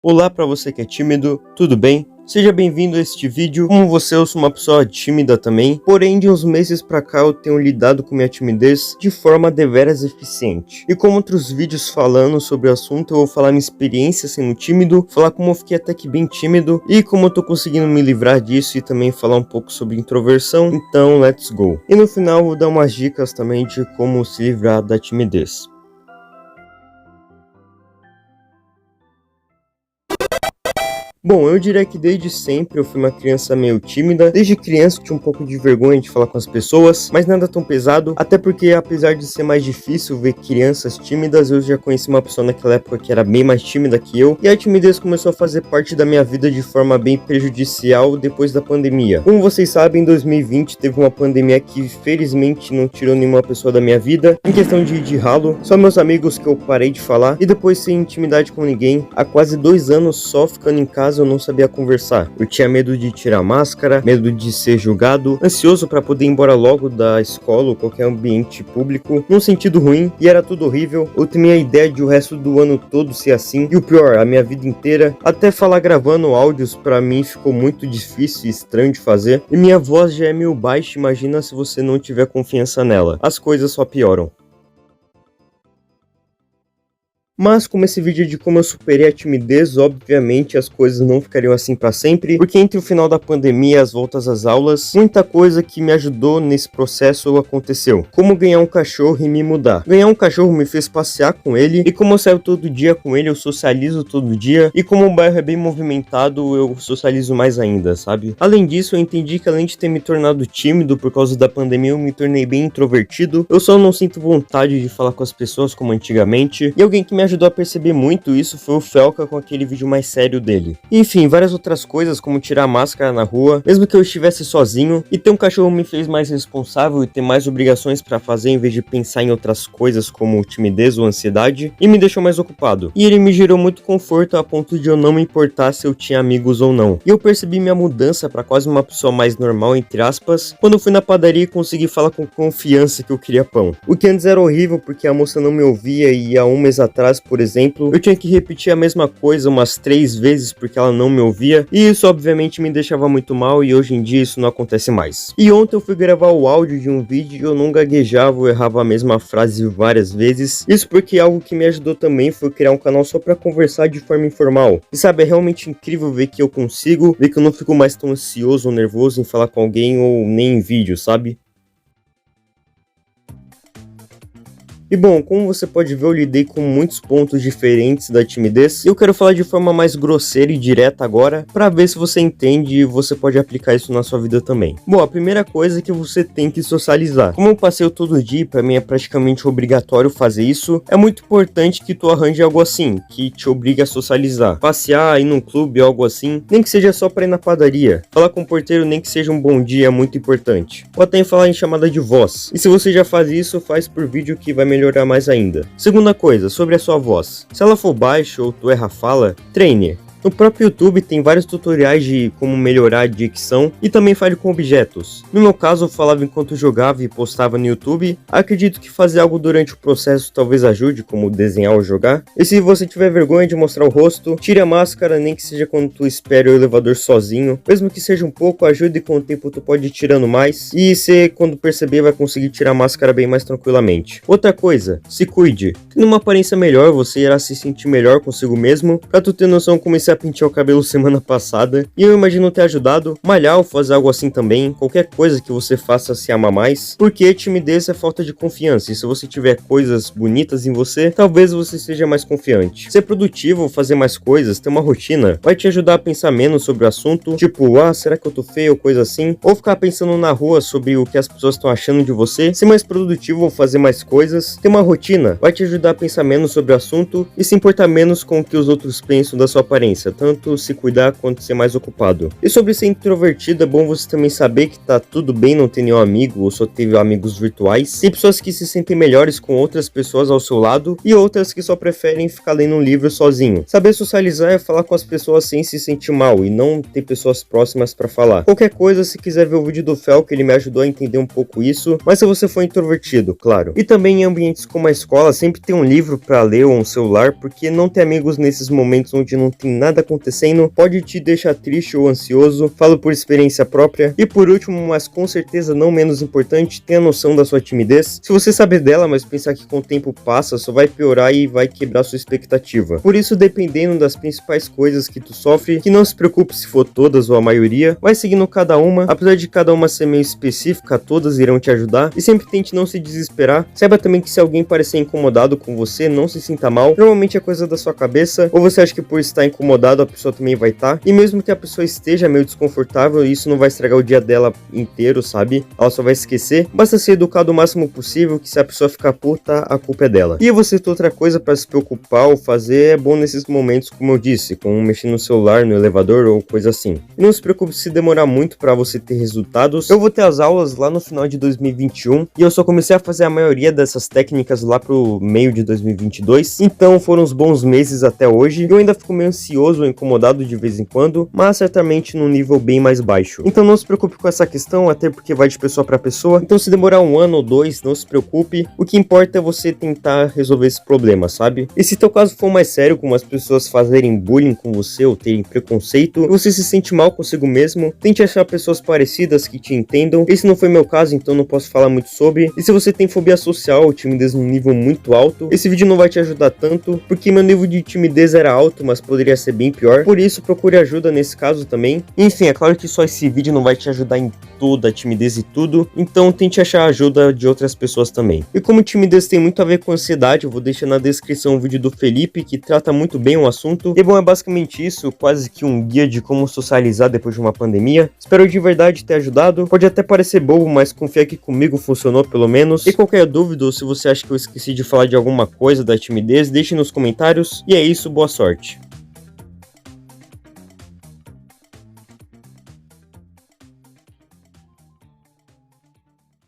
Olá para você que é tímido, tudo bem? Seja bem-vindo a este vídeo. Como você, eu sou uma pessoa tímida também, porém de uns meses pra cá eu tenho lidado com minha timidez de forma deveras eficiente. E como outros vídeos falando sobre o assunto, eu vou falar minha experiência sendo tímido, falar como eu fiquei até que bem tímido e como eu tô conseguindo me livrar disso e também falar um pouco sobre introversão, então let's go. E no final eu vou dar umas dicas também de como se livrar da timidez. Bom, eu diria que desde sempre eu fui uma criança meio tímida. Desde criança eu tinha um pouco de vergonha de falar com as pessoas, mas nada tão pesado, até porque apesar de ser mais difícil ver crianças tímidas, eu já conheci uma pessoa naquela época que era bem mais tímida que eu, e a timidez começou a fazer parte da minha vida de forma bem prejudicial depois da pandemia. Como vocês sabem, em 2020 teve uma pandemia que felizmente não tirou nenhuma pessoa da minha vida, em questão de ralo, só meus amigos que eu parei de falar, e depois sem intimidade com ninguém, há quase 2 anos só ficando em casa eu não sabia conversar. Eu tinha medo de tirar máscara, medo de ser julgado, ansioso para poder ir embora logo da escola ou qualquer ambiente público, num sentido ruim, e era tudo horrível. Eu tinha a ideia de o resto do ano todo ser assim, e o pior, a minha vida inteira. Até falar gravando áudios para mim ficou muito difícil e estranho de fazer, e minha voz já é meio baixa, imagina se você não tiver confiança nela. As coisas só pioram. Mas como esse vídeo é de como eu superei a timidez, obviamente as coisas não ficariam assim para sempre, porque entre o final da pandemia e as voltas às aulas, muita coisa que me ajudou nesse processo aconteceu. Como ganhar um cachorro e me mudar. Ganhar um cachorro me fez passear com ele, e como eu saio todo dia com ele, eu socializo todo dia, e como o bairro é bem movimentado, eu socializo mais ainda, sabe? Além disso, eu entendi que além de ter me tornado tímido por causa da pandemia, eu me tornei bem introvertido. Eu só não sinto vontade de falar com as pessoas como antigamente, e alguém que me ajudou a perceber muito isso foi o Felca com aquele vídeo mais sério dele. Enfim, várias outras coisas como tirar a máscara na rua, mesmo que eu estivesse sozinho, e ter um cachorro me fez mais responsável e ter mais obrigações pra fazer em vez de pensar em outras coisas como timidez ou ansiedade, e me deixou mais ocupado. E ele me gerou muito conforto a ponto de eu não me importar se eu tinha amigos ou não. E eu percebi minha mudança pra quase uma pessoa mais normal, entre aspas, quando eu fui na padaria e consegui falar com confiança que eu queria pão. O que antes era horrível porque a moça não me ouvia, e há um mês atrás, por exemplo, eu tinha que repetir a mesma coisa umas 3 vezes porque ela não me ouvia, e isso obviamente me deixava muito mal, e hoje em dia isso não acontece mais. E ontem eu fui gravar o áudio de um vídeo e eu não gaguejava ou errava a mesma frase várias vezes. Isso porque algo que me ajudou também foi criar um canal só pra conversar de forma informal. E sabe, é realmente incrível ver que eu consigo, ver que eu não fico mais tão ansioso ou nervoso em falar com alguém ou nem em vídeo, sabe? E bom, como você pode ver, eu lidei com muitos pontos diferentes da timidez, e eu quero falar de forma mais grosseira e direta agora, pra ver se você entende e você pode aplicar isso na sua vida também. Bom, a primeira coisa é que você tem que socializar. Como eu passeio todo dia, pra mim é praticamente obrigatório fazer isso, é muito importante que tu arranje algo assim, que te obrigue a socializar. Passear, ir num clube, algo assim, nem que seja só pra ir na padaria. Falar com o porteiro, nem que seja um bom dia, é muito importante. Ou até falar em chamada de voz. E se você já faz isso, faz por vídeo que vai melhorar mais ainda. Segunda coisa, sobre a sua voz. Se ela for baixa ou tu erra a fala, treine. No próprio YouTube tem vários tutoriais de como melhorar a dicção e também fale com objetos. No meu caso eu falava enquanto jogava e postava no YouTube. Acredito que fazer algo durante o processo talvez ajude, como desenhar ou jogar. E se você tiver vergonha de mostrar o rosto, tire a máscara, nem que seja quando tu espere o elevador sozinho. Mesmo que seja um pouco, ajude, e com o tempo tu pode ir tirando mais. E você, quando perceber, vai conseguir tirar a máscara bem mais tranquilamente. Outra coisa, se cuide. Tendo uma aparência melhor, você irá se sentir melhor consigo mesmo. Pra tu ter noção, comecei a pentear o cabelo semana passada, e eu imagino ter ajudado. Malhar ou fazer algo assim também, qualquer coisa que você faça se amar mais, porque timidez é falta de confiança, e se você tiver coisas bonitas em você, talvez você seja mais confiante. Ser produtivo, fazer mais coisas, ter uma rotina, vai te ajudar a pensar menos sobre o assunto, tipo, será que eu tô feio ou coisa assim, ou ficar pensando na rua sobre o que as pessoas estão achando de você. Ser mais produtivo ou fazer mais coisas, ter uma rotina, vai te ajudar a pensar menos sobre o assunto e se importar menos com o que os outros pensam da sua aparência, tanto se cuidar quanto ser mais ocupado. E sobre ser introvertido, é bom você também saber que tá tudo bem não ter nenhum amigo ou só ter amigos virtuais. Tem pessoas que se sentem melhores com outras pessoas ao seu lado e outras que só preferem ficar lendo um livro sozinho. Saber socializar é falar com as pessoas sem se sentir mal e não ter pessoas próximas pra falar. Qualquer coisa, se quiser ver o vídeo do Fel, que ele me ajudou a entender um pouco isso, mas se você for introvertido, claro. E também em ambientes como a escola, sempre tem um livro pra ler ou um celular, porque não ter amigos nesses momentos onde não tem nada nada acontecendo pode te deixar triste ou ansioso, falo por experiência própria. E por último, mas com certeza não menos importante, tenha noção da sua timidez. Se você sabe dela, mas pensar que com o tempo passa, só vai piorar e vai quebrar sua expectativa. Por isso, dependendo das principais coisas que tu sofre, que não se preocupe se for todas ou a maioria, vai seguindo cada uma, apesar de cada uma ser meio específica, todas irão te ajudar, e sempre tente não se desesperar. Saiba também que se alguém parecer incomodado com você, não se sinta mal, normalmente é coisa da sua cabeça, ou você acha que por estar incomodado a pessoa também vai estar, e mesmo que a pessoa esteja meio desconfortável, isso não vai estragar o dia dela inteiro, sabe? Ela só vai esquecer, basta ser educado o máximo possível, que se a pessoa ficar puta, a culpa é dela. E você ter outra coisa para se preocupar ou fazer é bom nesses momentos, como eu disse, como mexer no celular, no elevador ou coisa assim. E não se preocupe se demorar muito para você ter resultados. Eu vou ter as aulas lá no final de 2021 e eu só comecei a fazer a maioria dessas técnicas lá pro meio de 2022, então foram uns bons meses até hoje. Eu ainda fico meio ansioso ou incomodado de vez em quando, mas certamente num nível bem mais baixo. Então não se preocupe com essa questão, até porque vai de pessoa para pessoa. Então se demorar um ano ou dois, não se preocupe. O que importa é você tentar resolver esse problema, sabe? E se teu caso for mais sério, como as pessoas fazerem bullying com você ou terem preconceito, e você se sente mal consigo mesmo, tente achar pessoas parecidas que te entendam. Esse não foi meu caso, então não posso falar muito sobre. E se você tem fobia social ou timidez num nível muito alto, esse vídeo não vai te ajudar tanto, porque meu nível de timidez era alto, mas poderia ser bem pior. Por isso, procure ajuda nesse caso também. Enfim, é claro que só esse vídeo não vai te ajudar em toda a timidez e tudo, então tente achar ajuda de outras pessoas também. E como timidez tem muito a ver com ansiedade, eu vou deixar na descrição o vídeo do Felipe, que trata muito bem o assunto. E bom, é basicamente isso, quase que um guia de como socializar depois de uma pandemia. Espero de verdade ter ajudado. Pode até parecer bobo, mas confia que comigo funcionou pelo menos. E qualquer dúvida, ou se você acha que eu esqueci de falar de alguma coisa da timidez, deixe nos comentários. E é isso, boa sorte.